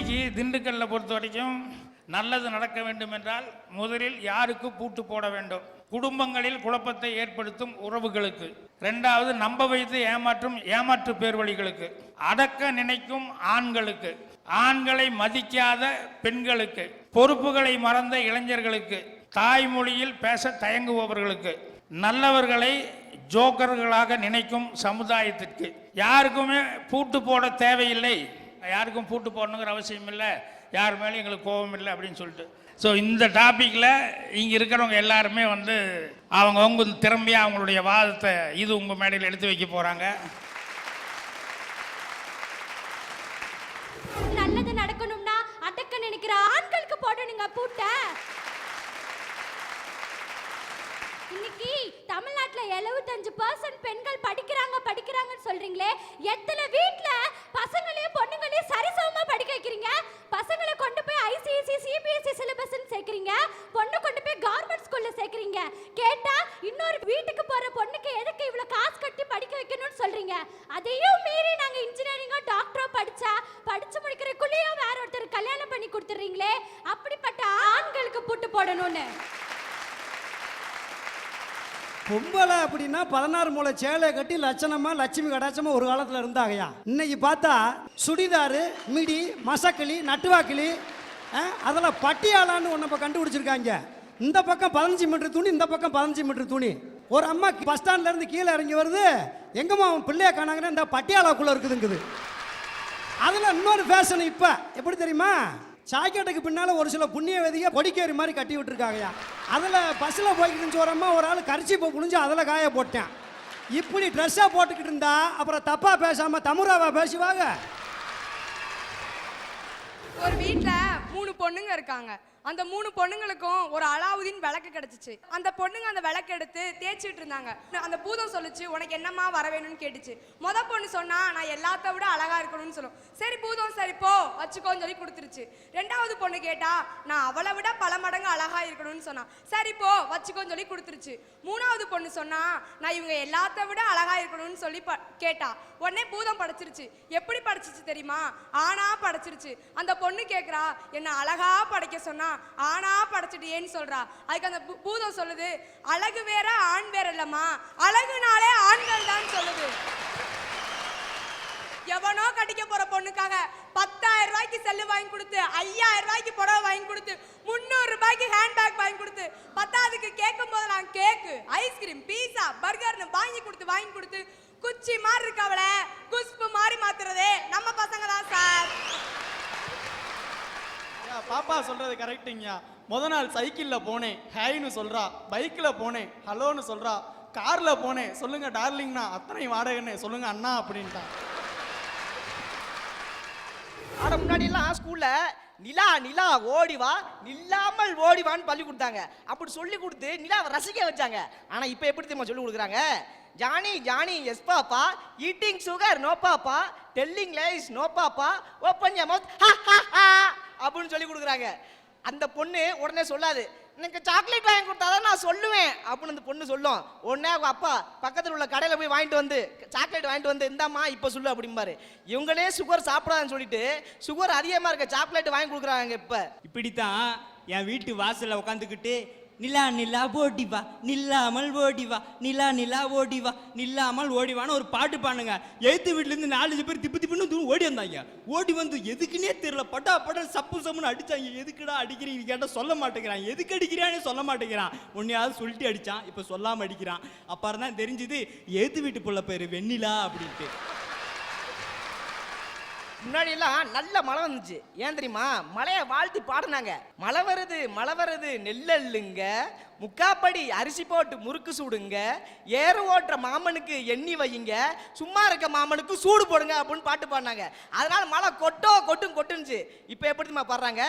இன்னைக்கு திண்டுக்கல்லை பொறுத்த வரைக்கும் நல்லது நடக்க வேண்டும் என்றால் முதலில் யாருக்கு பூட்டு போட வேண்டும்? குடும்பங்களில் குழப்பத்தை ஏற்படுத்தும் உறவுகளுக்கு. இரண்டாவது, நம்ப வைத்து ஏமாற்றும் ஏமாற்று பேர்வழிகளுக்கு. அடக்க நினைக்கும் ஆண்களுக்கு, ஆண்களை மதிக்காத பெண்களுக்கு, பொறுப்புகளை மறந்த இளைஞர்களுக்கு, தாய்மொழியில் பேச தயங்குபவர்களுக்கு, நல்லவர்களை ஜோக்கர்களாக நினைக்கும் சமுதாயத்திற்கு. யாருக்குமே பூட்டு போட தேவையில்லை, யாருக்கும் பூட்டு போடணுங்கிற அவசியம் இல்லை, யார் மேலேயும் எங்களுக்கு கோபம் இல்லை அப்படின்னு சொல்லிட்டு. ஸோ இந்த டாப்பிக்கில் இங்கே இருக்கிறவங்க எல்லாருமே அவங்கவுங்க திறமையாக அவங்களுடைய வாதத்தை இது உங்கள் மேடையில் எடுத்து வைக்க போகிறாங்க. நல்லது நடக்கணும்னா அடக்க நினைக்கிற ஆண்களுக்கு போடணுங்க பூட்ட. இன்னைக்கு தமிழ்நாட்டுல 75% பெண்கள் படிக்கிறாங்கன்னு சொல்றீங்களே, எத்தனை வீட்ல பசங்களையும் பொண்ணுங்களையும் சரிசமமா படிக்க வைக்கிறீங்க? பசங்களை கொண்டு போய் ஐசிஎஸ்சி சிபிஎஸ்சி சிலபஸ்ன்னு சேர்க்கிறீங்க, பொண்ணு கொண்டு போய் கவர்மெண்ட் ஸ்கூல்ல சேர்க்கிறீங்க. கேட்டா இன்னொரு வீட்டுக்கு போற பொண்ணுக்கு எதுக்கு இவ்வளவு காசு கட்டி படிக்க வைக்கணும்னு சொல்றீங்க. அதையும் மீறி நாங்க இன்ஜினியரிங்கோ டாக்டரோ படிச்சு முடிக்கிறதுக்குள்ளேயும் வேற ஒருத்தர் கல்யாணம் பண்ணி கொடுத்துறீங்களே, அப்படிப்பட்ட ஆண்களுக்கு பூட்டு போடணும்னு. பொம்பளை அப்படின்னா 16 மூளை சேலை கட்டி லட்சணமா லட்சுமி கடாச்சமா ஒரு காலத்தில் இருந்தாங்கயா. இன்னைக்கு பார்த்தா சுடிதாரு, மிடி, மசக்கிளி, நட்டுவாக்கிளி, அதில் பட்டியாலான்னு ஒன்று இப்போ கண்டுபிடிச்சிருக்காங்க. இந்த பக்கம் 15 மீட்டர் துணி, இந்த பக்கம் 15 மீட்டர் துணி. ஒரு அம்மா பஸ் ஸ்டாண்ட்ல இருந்து கீழே இறங்கி வருது, எங்கம்மா அவன் பிள்ளைய காணாங்கன்னா இந்த பட்டியாலாக்குள்ள இருக்குதுங்குது. அதில் இன்னொரு ஃபேஷன் இப்போ எப்படி தெரியுமா? சாக்கெட்டுக்கு பின்னால் ஒரு சில புண்ணியவதியை பொடிக்கேறி மாதிரி கட்டி விட்டுருக்காங்கயா. அதில் பஸ்ஸில் போய்கிட்டு வரமா ஒரு ஆள் கரிச்சிப்பை புழிஞ்சு அதில் காய போட்டேன். இப்படி ட்ரெஸ்ஸாக போட்டுக்கிட்டு இருந்தா அப்புறம் தப்பாக பேசாமல் தமிழாவா பேசுவாங்க. ஒரு வீட்டில் 3 பொண்ணுங்க இருக்காங்க. அந்த 3 பொண்ணுங்களுக்கும் ஒரு அலாவுதீன் விளக்கு கிடைச்சிச்சு. அந்த பொண்ணுங்க அந்த விளக்கு எடுத்து தேய்ச்சிட்டு இருந்தாங்க. அந்த பூதம் சொல்லுச்சு, உனக்கு என்னம்மா வர வேணும்னு கேட்டுச்சு. பொண்ணு சொன்னா, நான் எல்லாத்த விட அழகா இருக்கணும்னு சொல்லும். சரி பூதம், சரி போ வச்சுக்கோன்னு சொல்லி கொடுத்துருச்சு. 2வது பொண்ணு கேட்டா, நான் அவளை விட பல மடங்கு அழகா இருக்கணும்னு சொன்னா. சரி போ வச்சுக்கோன்னு சொல்லி கொடுத்துருச்சு. 3வது பொண்ணு சொன்னா, நான் இவங்க எல்லாத்த விட அழகா இருக்கணும்னு சொல்லி கேட்டா. உடனே பூதம் படைச்சிருச்சு. எப்படி படைச்சிச்சு தெரியுமா? ஆனா படைச்சிருச்சு. அந்த பொண்ணு கேட்கிறா, என்ன அழகா படைக்க சொன்னா ஆனா படைச்சிட்டியேன்னு சொல்றா. அதுக்கு அந்த பூதம் சொல்லுது, அழகு வேற ஆண் வேற இல்லம்மா, அழகுனாலே ஆண்கள் தான் சொல்லுது. எவனோ கட்டிக்க போற பொண்ணுக்காக 10,000 ரூபாய்க்கு செல்லு வாங்கி கொடுத்து, 5,000 ரூபாய்க்கு புடவை வாங்கி கொடுத்து, 300 ரூபாய்க்கு ஹேண்ட்பேக் வாங்கி கொடுத்து, 10வது கேட்கும் போது நான் கேக்கு, ஐஸ்கிரீம், பீஸா, பர்கர்னு வாங்கி கொடுத்து குச்சி மாதிரி இருக்கவள குஸ்பு மாதிரி மாத்துறதே நம்ம பசங்க தான் சார். பாப்பா சொல்றது கரெக்டுங்க. முத நாள் சைக்கிள்ல போனேன், ஹேய்னு சொல்றா. பைக்ல போனேன், ஹலோன்னு சொல்றா. கார்ல போனேன், சொல்லுங்க டார்லிங்னா. அத்தனை வாடகைன்னு சொல்லுங்க அண்ணா அப்படின்ட்டா. ஆனா முன்னாடி எல்லாம் ஸ்கூல்ல நிலா நிலா ஓடிவா, நில்லாமல் ஓடிவான்னு பள்ளி கொடுத்தாங்க. அப்படி சொல்லி கொடுத்து நிலாவை ரசிக்க வச்சாங்க. ஆனா இப்ப எப்படி தெரியுமா சொல்லி கொடுக்குறாங்க? Johnny Johnny yes papa, eating sugar no papa, telling lies no papa, open your mouth அப்படின்னு சொல்லி கொடுக்குறாங்க. அந்த பொண்ணு உடனே சொல்லாது, எனக்கு சாக்லேட் வாங்கி கொடுத்தாதான் நான் சொல்லுவேன் அப்படின்னு அந்த பொண்ணு சொல்லும். உடனே அவங்க அப்பா பக்கத்தில் உள்ள கடையில் போய் வாங்கிட்டு வந்து சாக்லேட் வாங்கிட்டு வந்து, இந்தாம்மா இப்போ சொல்லு அப்படிம்பாரு. இவங்களே சுகர் சாப்பிடாதுன்னு சொல்லிட்டு சுகர் அதிகமாக இருக்க சாக்லேட் வாங்கி கொடுக்குறாங்க. இப்படித்தான் என் வீட்டு வாசலில் உட்காந்துக்கிட்டு, நிலா நிலா ஓடிவா, நில்லாமல் ஓடிவா, நிலா நிலா ஓடிவா, நில்லாமல் ஓடிவான்னு ஒரு பாட்டு பாடுங்க. எழுத்து வீட்டிலேருந்து 4 பேர் திப்புன்னு ஓடி வந்தாங்க. ஓடி வந்து எதுக்குன்னே தெரியல, பட்டா சப்பு சப்புன்னு அடிச்சாங்க. எதுக்குடா அடிக்கிறீங்க கேட்டால் சொல்ல மாட்டேங்கிறான். எதுக்கு அடிக்கிறானே சொல்ல மாட்டேங்கிறான். ஒன்னையாவது சொல்லிட்டு அடித்தான், இப்போ சொல்லாமல் அடிக்கிறான். அப்புறம் தான் தெரிஞ்சுது எழுத்து வீட்டு புள்ள பேர் வெண்ணிலா அப்படின்ட்டு. முன்னாடி எல்லாம் நல்ல மழை வந்துச்சு. ஏன் தெரியுமா? மழையை வாழ்த்தி பாடினாங்க. மழை வருது நெல்லல்லுங்க, முக்காப்படி அரிசி போட்டு முறுக்கு சூடுங்க, ஏறு ஓட்டுற மாமனுக்கு எண்ணி வையுங்க, சும்மா இருக்க மாமனுக்கு சூடு போடுங்க அப்படின்னு பாட்டு பாடினாங்க. அதனால மழை கொட்டுச்சு. இப்ப எப்படி தெரியுமா பாடுறாங்க?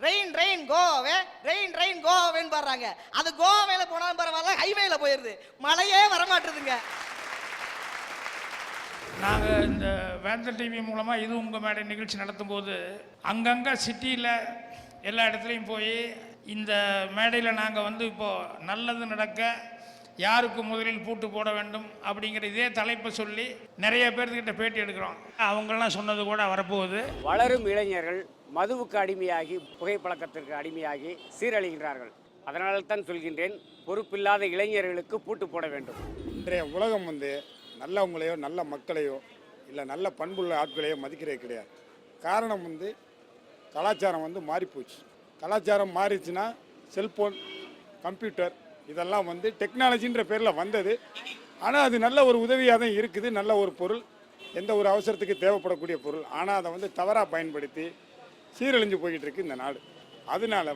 ரெயின் ரெயின் கோவே, ரெயின் ரெயின் கோவேன்னு பாடுறாங்க. அது கோவேல போனாலும் பரவாயில்ல, ஹைவேல போயிருது, மழையே வரமாட்டுதுங்க. நாங்கள் இந்த வேந்தர் டிவி மூலமாக இது உங்கள் மேடை நிகழ்ச்சி நடத்தும் போது அங்கங்கே சிட்டியில் எல்லா இடத்துலையும் போய் இந்த மேடையில் நாங்கள் இப்போது நல்லது நடக்க யாருக்கு முதலில் பூட்டு போட வேண்டும் அப்படிங்கிற இதே தலைப்பை சொல்லி நிறைய பேர்த்துக்கிட்ட பேட்டி எடுக்கிறோம். அவங்கெல்லாம் சொன்னது கூட வரப்போகுது. வளரும் இளைஞர்கள் மதுவுக்கு அடிமையாகி புகைப்பழக்கத்திற்கு அடிமையாகி சீரழிகின்றார்கள். அதனால்தான் சொல்கின்றேன், பொறுப்பில்லாத இளைஞர்களுக்கு பூட்டு போட வேண்டும். இன்றைய உலகம் நல்லவங்களையோ நல்ல மக்களையோ இல்லை நல்ல பண்புள்ள ஆட்களையோ மதிக்கிறதே கிடையாது. காரணம் கலாச்சாரம் மாறிப்போச்சு. கலாச்சாரம் மாறிச்சுன்னா செல்ஃபோன், கம்ப்யூட்டர் இதெல்லாம் டெக்னாலஜின்ற பேரில் வந்தது. ஆனால் அது நல்ல ஒரு உதவியாக தான் இருக்குது, நல்ல ஒரு பொருள், எந்த ஒரு அவசரத்துக்கு தேவைப்படக்கூடிய பொருள். ஆனால் அதை தவறாக பயன்படுத்தி சீரழிஞ்சு போய்கிட்டு இருக்கு இந்த நாடு. அதனால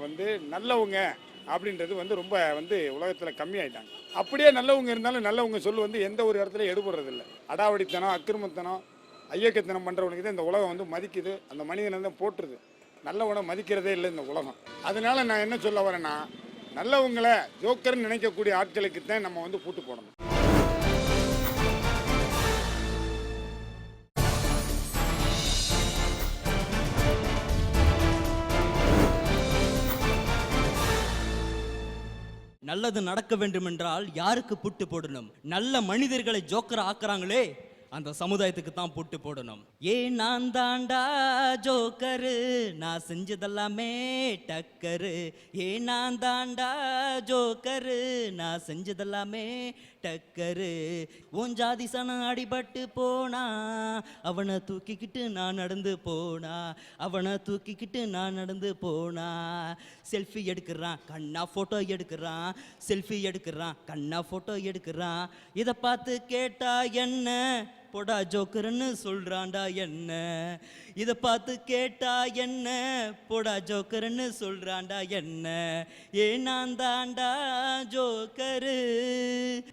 நல்லவங்க அப்படின்றது ரொம்ப உலகத்தில் கம்மியாயிட்டாங்க. அப்படியே நல்லவங்க இருந்தாலும் நல்லவங்க சொல்லு எந்த ஒரு இடத்துல எடுபடுறதில்லை. அடாவடித்தனம், அக்கிரமத்தனம், ஐயக்கத்தனம் பண்ணுறவனுக்கு தான் இந்த உலகம் மதிக்குது. அந்த மனிதனை தான் போட்டுருது. நல்லவனை மதிக்கிறதே இல்லை இந்த உலகம். அதனால நான் என்ன சொல்ல வரேன்னா, நல்லவங்களை ஜோக்கர்னு நினைக்கக்கூடிய ஆட்களுக்கு தான் நம்ம பூட்டு போடணும். நல்லது நடக்க வேண்டும் என்றால் யாருக்கு பூட்டு போடணும்? நல்ல மனிதர்களை ஜோக்கர் ஆக்குறாங்களே அந்த சமுதாயத்துக்கு தான் பூட்டு போடணும். நான் தாண்டா ஜோக்கரு, நான் செஞ்சதெல்லாமே டக்கரு. நான் தாண்டா ஜோக்கரு, நான் செஞ்சதெல்லாமே டக்கரு. உன் ஜாதி சனம் அடிபட்டு போனா அவனை தூக்கிக்கிட்டு நான் நடந்து போனா, அவனை தூக்கிக்கிட்டு நான் நடந்து போனா. செல்ஃபி எடுக்கிறான், கண்ணா ஃபோட்டோ எடுக்கிறான், செல்ஃபி எடுக்கிறான், கண்ணா ஃபோட்டோ எடுக்கிறான். இதை பார்த்து கேட்டா என்ன போடா ஜோக்கர்னு சொல்றான்டா என்ன. இதை பார்த்து கேட்டா என்ன போடா ஜோக்கர்னு சொல்றான்டா என்ன. நான் தாண்டா ஜோக்கரு.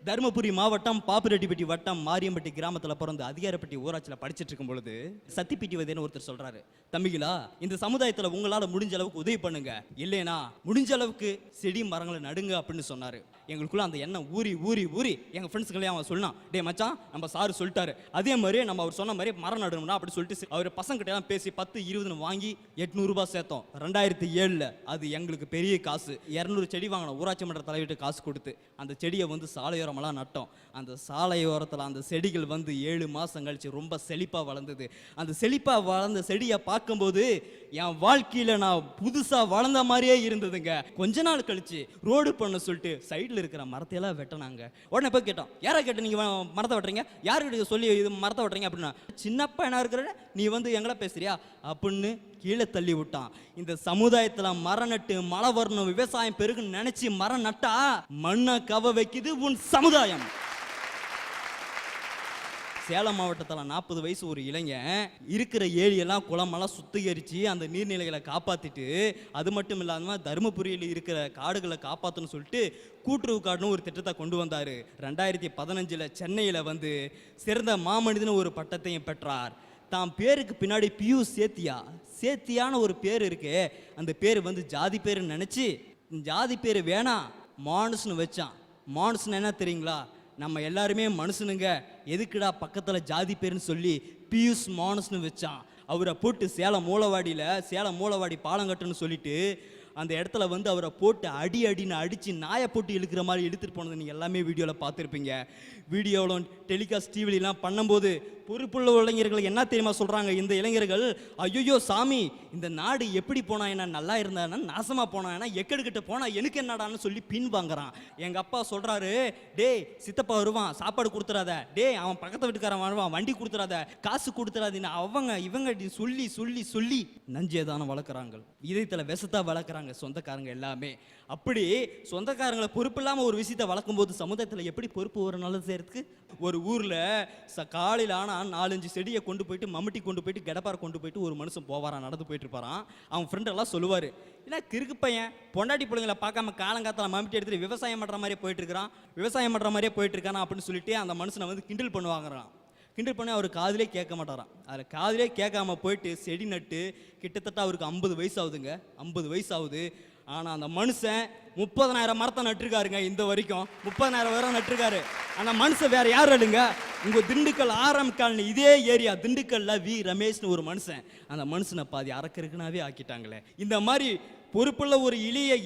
தருமபுரி மாவட்டம் பாப்பிரெட்டிப்பட்டி வட்டம் மாரியம்பட்டி கிராமத்தில் பிறந்து அதிகாரப்பட்டி ஊராட்சியில் படிச்சுட்டு இருக்கும் பொழுது சத்திப்பிட்டி வதைன்னு ஒருத்தர் சொல்றாரு, தம்பிகளா இந்த சமுதாயத்தில் உங்களால் முடிஞ்ச அளவுக்கு உதவி பண்ணுங்க, இல்லைனா முடிஞ்ச அளவுக்கு செடி மரங்களை நடுங்க அப்படின்னு சொன்னாரு. எங்களுக்குள்ள அந்த எண்ணம் ஊறி ஊறி ஊறி எங்கள் ஃப்ரெண்ட்ஸுங்களே அவன் சொன்னான், டே மச்சான் நம்ம சாரு சொல்லிட்டாரு, அதே மாதிரி நம்ம அவர் சொன்ன மாதிரி மரம் நடணும்னா அப்படி சொல்லிட்டு அவர் பசங்கிட்ட பேசி 10-20 வாங்கி 800 ரூபாய் சேர்த்தோம். 2007 அது எங்களுக்கு பெரிய காசு. 200 செடி வாங்கினோம். ஊராட்சி மன்ற தலைவிட்டு காசு கொடுத்து அந்த செடியை சாலையோரமெல்லாம் நட்டோம். அந்த சாலையோரத்தில் அந்த செடிகள் 7 மாதம் கழிச்சு ரொம்ப செழிப்பாக வளர்ந்தது. அந்த செழிப்பாக வளர்ந்த செடியை பார்க்கும்போது என் வாழ்க்கையில் நான் புதுசாக வளர்ந்த மாதிரியே இருந்ததுங்க. கொஞ்ச நாள் கழிச்சு ரோடு பண்ண சொல்லிட்டு சைடில் இருக்கிற மரத்தையெல்லாம் வெட்டினாங்க. உடனே போய் கேட்டோம், யாரை கேட்ட நீங்கள் மரத்தை வெட்டுறீங்க, யாருக்கிட்ட சொல்லி இது மரத்தை வெட்டுறீங்க அப்படின்னா, சின்னப்பா என்ன இருக்கிற நீ எங்களை பேசுறியா அப்படின்னு கீழே தள்ளி விட்டான். இந்த சமுதாயத்தில் மரம் நட்டு மழை வரணும், விவசாயம் பெருகுன்னு நினைச்சு மரம் நட்டா மண்ணை கவ வைக்குது உன் சமுதாயம். சேலம் மாவட்டத்தில் 40 வயசு ஒரு இளைஞன் இருக்கிற ஏரியெல்லாம் குளமெல்லாம் சுத்திகரித்து அந்த நீர்நிலைகளை காப்பாற்றிட்டு, அது மட்டும் இல்லாமல் தருமபுரியில் இருக்கிற காடுகளை காப்பாற்றணும்னு சொல்லிட்டு கூட்டுறவு காடுன்னு ஒரு திட்டத்தை கொண்டு வந்தார். 2015 சென்னையில் சிறந்த மாமனிதன் ஒரு பட்டத்தையும் பெற்றார். தான் பேருக்கு பின்னாடி பியூ சேத்தியான ஒரு பேர் இருக்கு. அந்த பேர் ஜாதி பேருன்னு நினச்சி ஜாதி பேர் வேணாம் மானுஸ்னு வச்சான். மானுஸ்னு என்ன தெரியுங்களா? நம்ம எல்லாருமே மனுஷனுங்க, எதுக்குடா பக்கத்தில் ஜாதி பேருன்னு சொல்லி பியூஸ் மானுஸ்னு வச்சான். அவரை போட்டு சேலம் மூலவாடி பாலங்கட்டுன்னு சொல்லிட்டு அந்த இடத்துல அவரை போட்டு அடின்னு அடித்து நாயை போட்டு இழுக்கிற மாதிரி இழுத்துட்டு போனது நீங்கள் எல்லாமே வீடியோவில் பார்த்துருப்பீங்க. வீடியோவில் டெலிகாஸ்ட் டிவிலாம் பண்ணும்போது பொறுப்புள்ள இளைஞர்கள் என்ன தெரியுமா சொல்கிறாங்க? இந்த இளைஞர்கள், ஐயோ சாமி இந்த நாடு எப்படி போனா என்ன, நல்லா இருந்தானா நாசமாக போனா என்ன, எக்கெடுக்கிட்ட போனால் எனக்கு என்னடான்னு சொல்லி பின் வாங்குறான். எங்கள் அப்பா சொல்கிறாரு, டே சித்தப்பா வருவான் சாப்பாடு கொடுத்துறாத, டே அவன் பக்கத்து வீட்டுக்காரன் வருவான் வண்டி கொடுத்துறாத, காசு கொடுத்துறாதுன்னு இவங்க சொல்லி சொல்லி சொல்லி நஞ்சேதானம் வளர்க்குறாங்க, இதயத்தில் விஷத்தா வளர்க்குறாங்க சொந்தக்காரங்க எல்லாமே. அப்படி சொந்தக்காரங்களை பொறுப்பு இல்லாமல் ஒரு விஷயத்தை வளர்க்கும் போது சமுதாயத்தில் எப்படி பொறுப்பு ஒரு நல்லது செய்யறதுக்கு? ஒரு ஊரில் காலையில் ஆனால் 4-5 செடியை கொண்டு போயிட்டு மம்முட்டி கொண்டு போயிட்டு கடப்பாரை கொண்டு போயிட்டு ஒரு மனுஷன் போவாரான், நடந்து போயிட்டு இருப்பாரான். அவன் ஃப்ரெண்டெல்லாம் சொல்லுவார், இல்லை கிறுக்கு பையன் பொண்டாட்டி பிள்ளைங்களை பார்க்காம காலங்காத்தால் மம்முட்டி எடுத்துட்டு விவசாயம் பண்ணுற மாதிரியே போயிட்டு இருக்கான் அப்படின்னு சொல்லிட்டு அந்த மனுஷனை கிண்டல் பண்ணுவாங்கிறான். கிண்டல் பண்ணி அவர் காதிலே கேட்க மாட்டாராம். அதில் காதிலே கேட்காம போயிட்டு செடி நட்டு கிட்டத்தட்ட அவருக்கு 50 வயசு ஆகுதுங்க. 50 வயசு ஆகுது. ஆனால் அந்த மனுஷன் 30,000 மரத்தை நட்டுருக்காருங்க. இந்த வரைக்கும் 30,000 மரம் நட்டுருக்காரு. அந்த மனுஷன் வேற யாரும் இல்லைங்க, உங்கள் திண்டுக்கல் ஆரம் காலனி இதே ஏரியா திண்டுக்கல்ல ரமேஷ்னு ஒரு மனுஷன். அந்த மனுஷனை பாதி அரக்கருக்குனாவே ஆக்கிட்டாங்களே. இந்த மாதிரி பொறுப்புள்ள ஒரு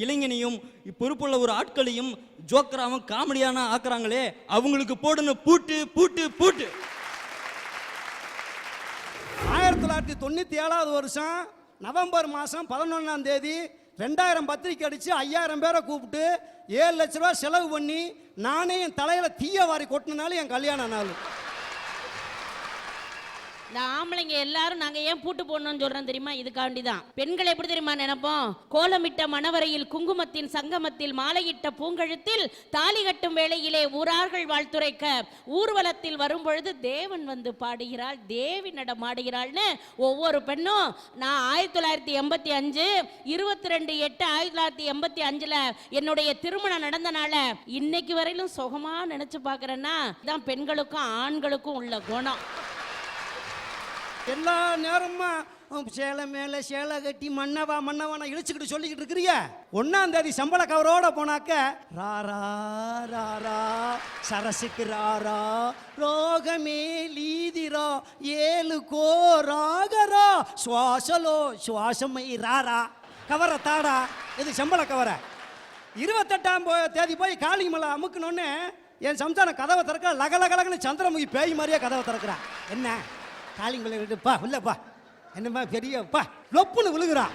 இளைஞனையும் பொறுப்புள்ள ஒரு ஆட்களையும் ஜோக்கராவும் காமெடியான ஆக்குறாங்களே, அவங்களுக்கு போடணும் பூட்டு பூட்டு பூட்டு. 1997 வருஷம் நவம்பர் மாதம் 11ஆம் தேதி 2000 பத்திரிக்கை அடித்து 5000 பேரை கூப்பிட்டு 7 லட்ச ரூபா செலவு பண்ணி நானே என் தலையில் தீய வாரி கொட்டினாலும் என் கல்யாண நாள். இந்த ஆம்பளைங்க எல்லாரும் நாங்க ஏன் பூட்டு போடணும்னு சொல்றோம் தெரியுமா? இதுக்காண்டி தான். பெண்கள் எப்படி தெரியுமா நினைப்போம்? கோலமிட்ட மணவரையில் குங்குமத்தின் சங்கமத்தில் மாலையிட்ட பூங்கழுத்தில் தாலி கட்டும் வேளையிலே ஊரார்கள் வாழ்த்துரைக்க ஊர்வலத்தில் வரும் பொழுது தேவன் வந்து பாடுகிறாள், தேவி நடமாடுகிறாள்னு ஒவ்வொரு பெண்ணும். நான் 1985 22/8/1985 என்னுடைய திருமணம் நடந்தனால இன்னைக்கு வரையிலும் சுகமா நினைச்சு பாக்குறேன்னா இதான் பெண்களுக்கும் ஆண்களுக்கும் உள்ள குணம். எல்லா நேரமும் சேலை மேலே சேலை கட்டி மன்னவா இழிச்சுக்கிட்டு சொல்லிக்கிட்டு இருக்கிறிய. 1ஆம் தேதி சம்பள கவரோட போனாக்க ராரா ராரா சரசுக்கு ராரா ரோகமே லீதிரா ஏழுக்கோ ராகரா சுவாசலோ சுவாசமை ராரா கவரை தாடா. இது சம்பள கவரை. 28ஆம் தேதி போய் காளிமலை அமுக்கணுன்னு என் சம்சாரம் கதவை திறக்க லகலகலகன்னு சந்திரமுகி பேய் மாதிரியே கதவை திறக்கிறான். என்ன காளிங்களை விட்டுப்பா இல்லப்பா என்னமா பெரியப்பா லொப்புன்னு விழுகுறான்.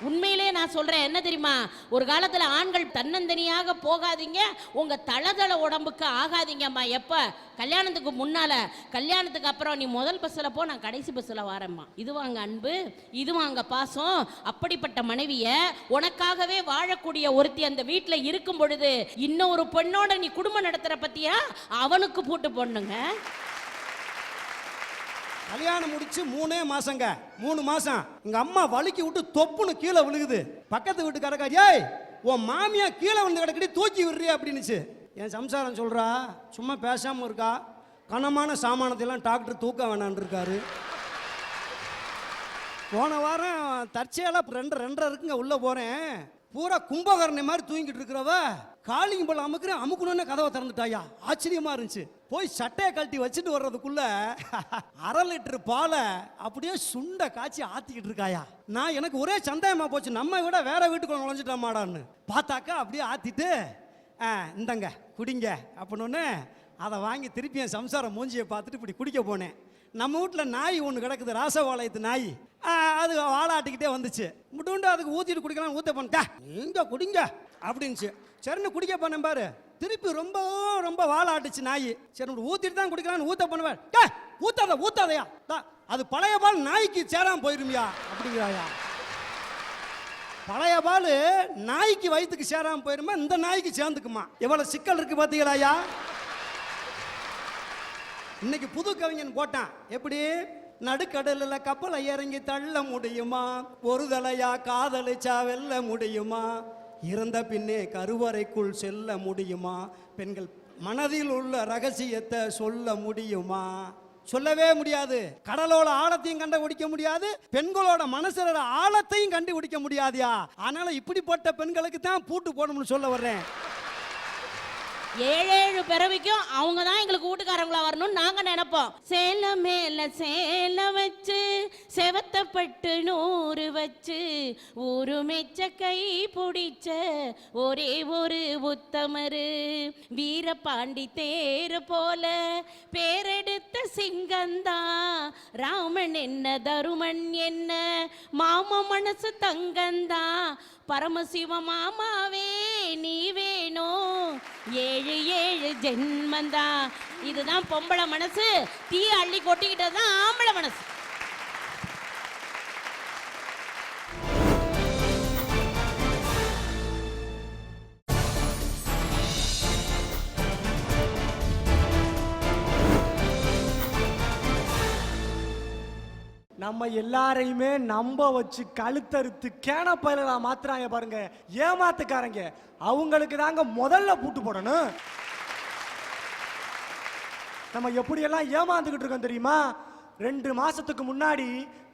உண்மையிலே நான் சொல்றேன் என்ன தெரியுமா? ஒரு காலத்துல ஆண்கள் தன்னந்தனியாக போகாதீங்க, உங்க தளதள உடம்புக்கு ஆகாதீங்கம்மா. எப்ப? கல்யாணத்துக்கு முன்னால. கல்யாணத்துக்கு அப்புறம் நீ முதல் பஸ்ல போ, நான் கடைசி பஸ்ல வரேம்மா. இதுவாங்க அன்பு, இதுவாங்க பாசம். அப்படிப்பட்ட மனைவிய உனக்காகவே வாழக்கூடிய ஒருத்தி அந்த வீட்டுல இருக்கும் பொழுது இன்னொரு பெண்ணோட நீ குடும்பம் நடத்துற பத்தியா? அவனுக்கு பூட்டு போடணுங்க. கல்யாணம் முடிச்சு 3 மாசங்க. 3 மாசம் எங்க அம்மா வலிக்கி விட்டு தொப்புன்னு கீழே விழுகுது. பக்கத்து வீட்டுக்காரக்கா, ஏய் உன் மாமியா கீழே வந்து கிடக்கடி தூக்கி விடுறிய அப்படின்னுச்சு. என் சம்சாரம் சொல்றா, சும்மா பேசாம இருக்கா, கனமான சாமானத்தையெல்லாம் டாக்டர் தூக்க வேணான் இருக்காரு. போன வாரம் தற்செயலாக 2:30 இருக்குங்க உள்ள போறேன். பூரா கும்பகரணை மாதிரி தூங்கிட்டு இருக்கிறவ காலிங்க போல அமுக்கணும்னு கதவை திறந்துட்டாயா. ஆச்சரியமா இருந்துச்சு. போய் சட்டையை கழட்டி வச்சுட்டு வர்றதுக்குள்ள 1/2 லிட்டர் பாலை அப்படியே சுண்ட காய்ச்சி ஆத்திக்கிட்டு இருக்காயா. நான் எனக்கு ஒரே சந்தேகமா போச்சு, நம்ம விட வேற வீட்டுக்குள்ள நுழைஞ்சிட்டோமாடான்னு. பார்த்தாக்கா அப்படியே ஆத்திட்டு இந்தங்க குடிங்க அப்படின்னு அதை வாங்கி திருப்பி என் சம்சாரம் மூஞ்சியை பார்த்துட்டு இப்படி குடிக்க போனேன். நம்ம வீட்டில் நாய் ஒன்று கிடக்குது, ராசவாளையத்து நாய். அது வாழாட்டிக்கிட்டே வந்துச்சு. முட்டுண்டு அதுக்கு ஊற்றிட்டு குடிக்கலாம் ஊற்ற பண்ணா இங்க குடிங்க அப்படின்ச்சு. சரின்னு குடிக்க பண்ணேன் பாரு, திருப்பி ரொம்ப ரொம்ப வாழாட்டுச்சு நாய். சரி ஊற்றிட்டு தான் குடிக்கலான்னு ஊற்ற பண்ணுவேன். ஊத்தாதையா, அது பழைய பால் நாய்க்கு சேராம போயிருமியா அப்படிங்கிறாயா. பழைய பால் நாய்க்கு வயிற்றுக்கு சேராம போயிருமா, இந்த நாய்க்கு சேர்ந்துக்குமா. எவ்வளவு சிக்கல் இருக்கு பார்த்தீங்களாயா. இன்னைக்கு புது கவிஞன் போட்டான். எப்படி? நடுக்கடலில் கப்பலை இறங்கி தள்ள முடியுமா, ஒரு தலையா காதலிச்சா வெல்ல முடியுமா, இறந்த பின்னே கருவறைக்குள் செல்ல முடியுமா, பெண்கள் மனதில் உள்ள ரகசியத்தை சொல்ல முடியுமா? சொல்லவே முடியாது. கடலோட ஆழத்தையும் கண்டுபிடிக்க முடியாது, பெண்களோட மனசுல ஆழத்தையும் கண்டுபிடிக்க முடியாதியா. அதனால இப்படிப்பட்ட பெண்களுக்கு தான் பூட்டு போடணும்னு சொல்ல வர்றேன். 7 பிறவிக்கும் அவங்க தான் எங்களுக்கு வீட்டுக்காரங்களா வரணும்னு நாங்க நினைப்போம். சேல மேல சேல வச்சு செவத்தப்பட்டு 100 வச்சு ஊரு மெச்ச கை பிடிச்ச ஒரே ஒரு உத்தமரு வீரபாண்டி தேரு போல பேரெடுத்த சிங்கந்தா ராமன் என்ன தருமன் என்ன மாமா மனசு தங்கந்தா பரமசிவ மாமாவே நீ வேணும் 7 ஜென்மந்தா. இதுதான் பொம்பளை மனசு. தீ அள்ளி கொட்டிக்கிட்டதான் ஆம்பளை மனசு. நம்ம எல்லாரையுமே நம்ப வச்சு கழுத்தறுத்து கேனப்பயில மாத்துறாங்க பாருங்க ஏமாத்துக்காரங்க. அவங்களுக்கு தாங்க முதல்ல பூட்டு போடணும். நம்ம எப்படியெல்லாம் ஏமாந்துக்கிட்டு இருக்கோம் தெரியுமா? 2 மாசத்துக்கு முன்னாடி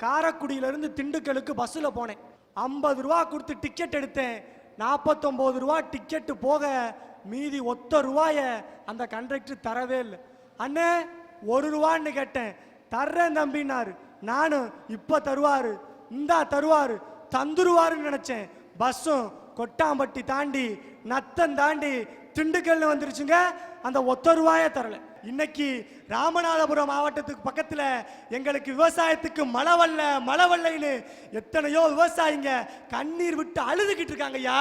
காரைக்குடியிலிருந்து திண்டுக்கலுக்கு பஸ்ஸில் போனேன். 50 ரூபா கொடுத்து டிக்கெட் எடுத்தேன். 49 ரூபா டிக்கெட்டு போக மீதி ஒத்த ரூபாய அந்த கண்டக்டர் தரவே இல்லை. அண்ணே 1 ரூபான்னு கேட்டேன். தர்றேன் தம்பினாரு. நானும் இப்போ தருவாரு இந்தா தருவாரு தந்துருவாருன்னு நினைச்சேன். பஸ்ஸும் கொட்டாம்பட்டி தாண்டி நத்தம் தாண்டி திண்டுக்கல்னு வந்துருச்சுங்க. அந்த ஒத்த ரூபாயே தரல. இன்னைக்கு ராமநாதபுரம் மாவட்டத்துக்கு பக்கத்துல எங்களுக்கு விவசாயத்துக்கு மழை வரலைன்னு எத்தனையோ விவசாயிங்க கண்ணீர் விட்டு அழுதுகிட்டு இருக்காங்க ஐயா.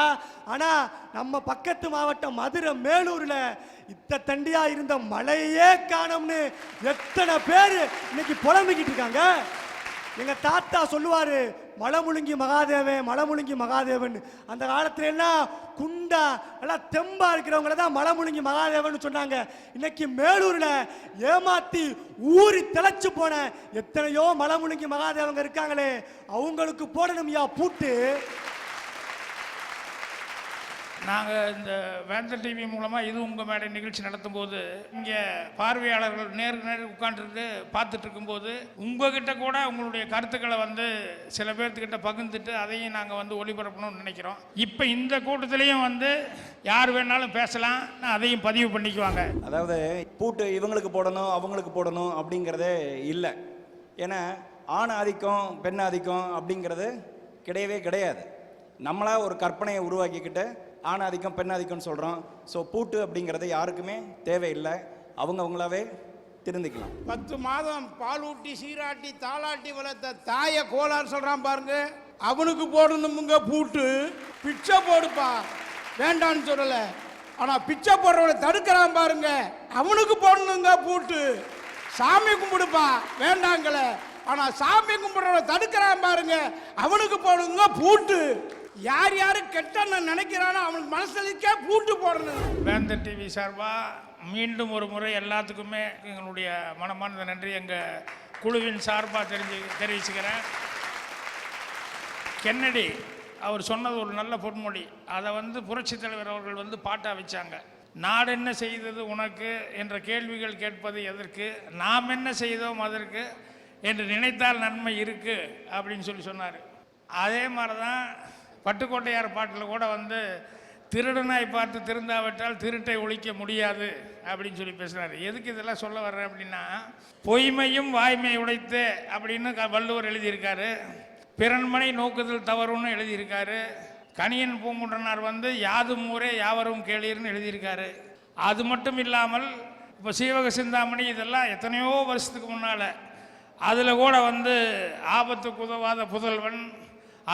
ஆனா நம்ம பக்கத்து மாவட்டம் மதுரை மேலூர்ல இத்த தண்டியா இருந்த மழையே காணோம்னு எத்தனை பேர் இன்னைக்கு புலம்பிக்கிட்டு இருக்காங்க. எங்க தாத்தா சொல்லுவாரு மலை முழுங்கி மகாதேவன். அந்த காலத்துல எல்லாம் குண்டா எல்லாம் தெம்பா இருக்கிறவங்கள தான் மலை முழுங்கி மகாதேவன் சொன்னாங்க. இன்னைக்கு மேலூர்ல ஏமாத்தி ஊறி திளைச்சு போன எத்தனையோ மலை முழுங்கி மகாதேவங்க இருக்காங்களே, அவங்களுக்கு போடணும்யா பூட்டு. நாங்கள் இந்த வேந்தர் டிவி மூலமாக இது உங்கள் மேடை நிகழ்ச்சி நடத்தும் போது இங்கே பார்வையாளர்கள் நேருக்கு உட்காந்துருந்து பார்த்துட்டு இருக்கும்போது உங்ககிட்ட கூட உங்களுடைய கருத்துக்களை வந்து சில பேர்த்துக்கிட்ட பகிர்ந்துட்டு அதையும் நாங்கள் வந்து ஒளிபரப்பணும்னு நினைக்கிறோம். இப்போ இந்த கூட்டத்திலையும் வந்து யார் வேணாலும் பேசலாம், அதையும் பதிவு பண்ணிக்குவாங்க. அதாவது பூட்டு இவங்களுக்கு போடணும் அவங்களுக்கு போடணும் அப்படிங்கிறதே இல்லை. ஏன்னா ஆண் ஆதிக்கம் பெண் ஆதிக்கம் அப்படிங்கிறது கிடையவே கிடையாது. நம்மளா ஒரு கற்பனையை உருவாக்கிக்கிட்டு ஆணாதிக்கம் பெண்ணாதிக்கம்னு சொல்கிறோம். ஸோ பூட்டு அப்படிங்கிறது யாருக்குமே தேவையில்லை, அவங்களாவே திருந்திக்கலாம். 10 மாதம் பால் ஊட்டி சீராட்டி தாளாட்டி வளர்த்த தாயை கோளாறு சொல்கிறான் பாருங்க, அவனுக்கு போடணுமுங்க பூட்டு. பிச்சை போடுப்பா வேண்டான்னு சொல்லலை, ஆனால் பிச்சை போடுறவனை தடுக்கிறான் பாருங்க, அவனுக்கு போடணுங்க பூட்டு. சாமி கும்பிடுப்பா வேண்டாங்களே, ஆனால் சாமி கும்பிடுறவனை தடுக்கிறான் பாருங்க, அவனுக்கு போடணுங்க பூட்டு. யார் யாரு கெட்ட நினைக்கிறானோ அவனுக்கு மனசுக்கே பூட்டு போடணும். வேந்தர் டிவி சார்பாக மீண்டும் ஒரு முறை எல்லாத்துக்குமே எங்களுடைய மனமார்ந்த நன்றி எங்கள் குழுவின் சார்பாக தெரிவிச்சுக்கிறேன். கென்னடி அவர் சொன்னது ஒரு நல்ல பொன்மொழி. அதை வந்து புரட்சித் தலைவர் அவர்கள் வந்து பாட்டாக வச்சாங்க. நாடு என்ன செய்தது உனக்கு என்ற கேள்விகள் கேட்பது எதற்கு, நாம் என்ன செய்தோம் அதற்கு என்று நினைத்தால் நன்மை இருக்கு அப்படின்னு சொன்னார். அதே மாதிரி தான் பட்டுக்கோட்டையார் பாட்டில் கூட வந்து திருடனாய் பார்த்து திருந்தாவிட்டால் திருட்டை ஒழிக்க முடியாது அப்படின்னு சொல்லி பேசுகிறாரு. எதுக்கு இதெல்லாம் சொல்ல வர்றேன் அப்படின்னா, பொய்மையும் வாய்மை உடைத்து அப்படின்னு வள்ளுவர் எழுதியிருக்காரு. பிறன்மனை நோக்குதல் தவறுன்னு எழுதியிருக்காரு. கணியன் பூங்குன்றனார் வந்து யாதும் ஊரே யாவரும் கேளீர்னு எழுதியிருக்காரு. அது மட்டும் இல்லாமல் இப்போ சீவக சிந்தாமணி இதெல்லாம் எத்தனையோ வருஷத்துக்கு முன்னால் அதில் கூட வந்து ஆபத்துக்கு உதவாத புதல்வன்,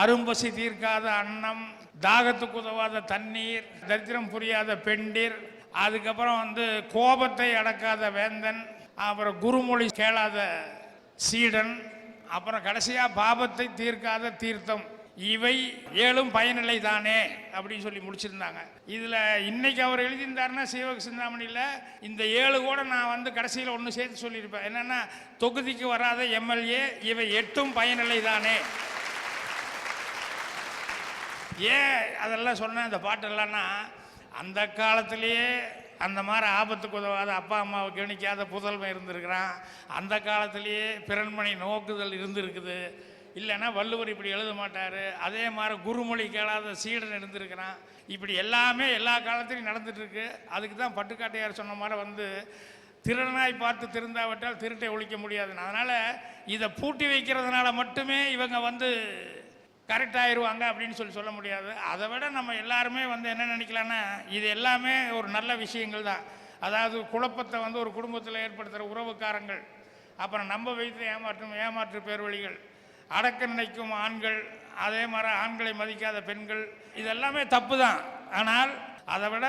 அரும்பசி தீர்க்காத அன்னம், தாகத்துக்கு உதவாத தண்ணீர், தரித்திரம் புரியாத பெண்டிர், அதுக்கப்புறம் வந்து கோபத்தை அடக்காத வேந்தன், அப்புறம் குருமொழி கேளாத சீடன், அப்புறம் கடைசியாக பாபத்தை தீர்க்காத தீர்த்தம், இவை 7 பயனில்லை தானே அப்படின்னு சொல்லி முடிச்சிருந்தாங்க. இதில் இன்னைக்கு அவர் எழுதியிருந்தாருன்னா சீவக சிந்தாமணியில் இந்த 7 கூட நான் வந்து கடைசியில் ஒன்று சேர்த்து சொல்லியிருப்பேன். என்னென்னா, தொகுதிக்கு வராத எம்எல்ஏ இவை 8 பயனில்லை தானே. ஏன் அதெல்லாம் சொன்னேன் இந்த பாட்டெல்லாம்னா, அந்த காலத்திலேயே அந்த மாதிரி ஆபத்துக்கு உதவாத அப்பா அம்மாவை கவனிக்காத புதல்வன் இருந்திருக்கிறான். அந்த காலத்திலேயே பிறன்மனை நோக்குதல் இருந்திருக்குது. இல்லைன்னா வள்ளுவர் இப்படி எழுத மாட்டார். அதே மாதிரி குருமொழி கேளாத சீடன் இருந்திருக்கிறான். இப்படி எல்லாமே எல்லா காலத்திலையும் நடந்துட்டுருக்கு. அதுக்கு தான் பட்டுக்காட்டையார் சொன்ன மாதிரி வந்து திருடனாய் பார்த்து திருந்தாவிட்டால் திருட்டை ஒழிக்க முடியாதுன்னு. அதனால் இதை பூட்டி வைக்கிறதுனால மட்டுமே இவங்க வந்து கரெக்டாகிடுவாங்க அப்படின்னு சொல்ல முடியாது. அதை விட நம்ம எல்லாருமே வந்து என்ன நினைக்கலான்னா, இது எல்லாமே ஒரு நல்ல விஷயங்கள் தான். அதாவது குழப்பத்தை வந்து ஒரு குடும்பத்தில் ஏற்படுத்துகிற உறவுக்காரங்கள், அப்புறம் நம்ப வைத்து ஏமாற்று பேர் வழிகள், அடக்க நினைக்கும் ஆண்கள், அதே மாதிரி ஆண்களை மதிக்காத பெண்கள், இதெல்லாமே தப்பு தான். ஆனால் அதை விட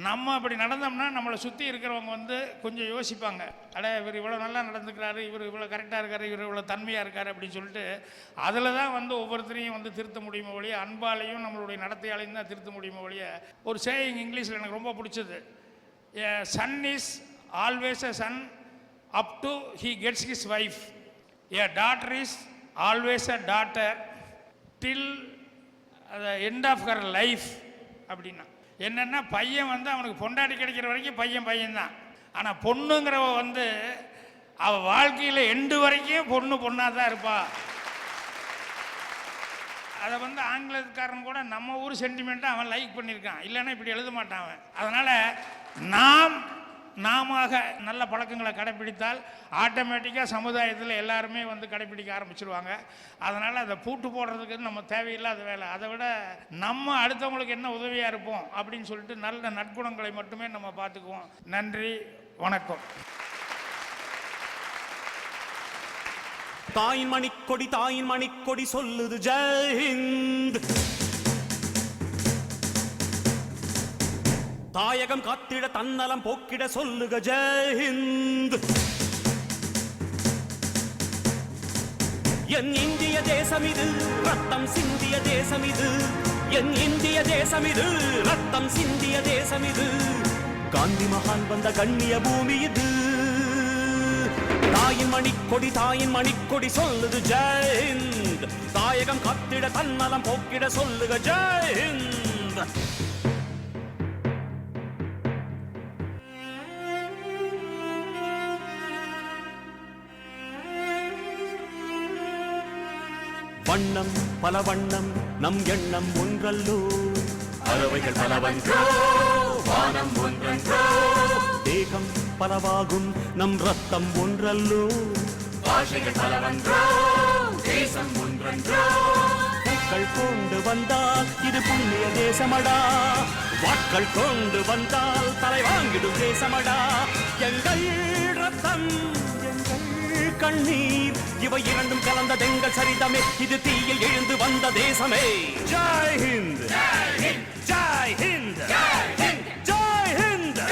நம்ம அப்படி நடந்தோம்னா நம்மளை சுற்றி இருக்கிறவங்க வந்து கொஞ்சம் யோசிப்பாங்க. அட இவர் இவ்வளோ நல்லா நடந்துக்கிறாரு, இவர் இவ்வளோ கரெக்டாக இருக்காரு, இவர் இவ்வளோ தன்மையாக இருக்காரு அப்படின்னு சொல்லிட்டு அதில் தான் வந்து ஒவ்வொருத்தரையும் வந்து திருத்த முடியுமோ ஒழிய, அன்பாலையும் நம்மளுடைய நடத்தையாலையும் தான் திருத்த முடியுமோ ஒழிய. ஒரு சேயிங் இங்கிலீஷில் எனக்கு ரொம்ப பிடிச்சது, a son is always a son up to he gets his wife, a daughter is always a daughter till the end of her life அப்படின்னா என்னென்னா, பையன் வந்து அவனுக்கு பொண்டாட்டி கிடைக்கிற வரைக்கும் பையன்தான். ஆனால் பொண்ணுங்கிறவ வந்து அவள் வாழ்க்கையில் எண்டு வரைக்கும் பொண்ணாக தான் இருப்பா. அதை வந்து ஆங்கிலத்துக்காரன் கூட நம்ம ஊர் சென்டிமெண்ட்டை அவன் லைக் பண்ணியிருக்கான், இல்லைன்னா இப்படி எழுத மாட்டான் அவன். அதனால் நாம் நாம நல்ல பழக்கங்களை கடைப்பிடித்தால் ஆட்டோமேட்டிக்காக சமுதாயத்தில் எல்லாருமே வந்து கடைப்பிடிக்க ஆரம்பிச்சிருவாங்க. அதனால் அதை பூட்டு போடுறதுக்கு நம்ம தேவையில்லாத வேலை. அதை விட நம்ம அடுத்தவங்களுக்கு என்ன உதவியாக இருப்போம் அப்படின்னு சொல்லிட்டு நல்ல நற்குணங்களை மட்டுமே நம்ம பார்த்துக்குவோம். நன்றி, வணக்கம். தாயின் மணிக்கொடி தாயின் மணிக்கொடி சொல்லுது ஜெயஹிந்த். தாயகம் காத்திட தன்னலம் போக்கிட சொல்லுக ஜெயஹிந்த். என் இந்திய தேசம் இது ரத்தம் சிந்திய தேசம் இது. என் இந்திய தேசம் இது ரத்தம் சிந்திய தேசம் இது. காந்தி மகான் வந்த கண்ணிய பூமி இது. தாயின் மணிக்கொடி சொல்லுது ஜெயஹிந்த். தாயகம் காத்திட தன்னலம் போக்கிட சொல்லுக ஜெயஹிந்த். வண்ணம் பல வண்ணம் நம் எண்ணம் ஒன்றல்லோ. பறவைகள் பலவன்றோ வானம் ஒன்றன்றோ. தேகம் பலவாகும் நம் ரத்தம் ஒன்றல்லோ. பாஷைகள் பலவன்றோ தேசம் ஒன்றன்றோ. பூக்கள் கொண்டு வந்தால் இது புண்ணிய தேசமடா. வாட்கள் கொண்டு வந்தால் தலை வாங்கிடும் தேசமடா. எங்கள் ரத்தம் எங்கள் கண்ணீர் இவை இரண்டும் கலந்த தெங்கள் சரிதமே. இது தீயில் எழுந்து வந்த தேசமே. ஜெய் ஹிந்த் ஜெய் ஹிந்த் ஜெய் ஹிந்த்.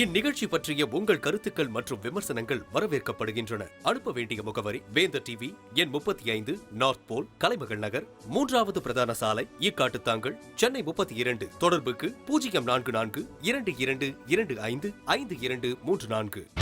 இந்நிகழ்ச்சி பற்றிய உங்கள் கருத்துக்கள் மற்றும் விமர்சனங்கள் வரவேற்கப்படுகின்றன. அனுப்ப வேண்டிய முகவரி வேந்தர் டிவி, எண் 35, நார்த் போல், கலைமகள் நகர், 3வது பிரதான சாலை, ஈக்காட்டுத்தாங்கல், சென்னை 32. தொடர்புக்கு 044 2225 5234.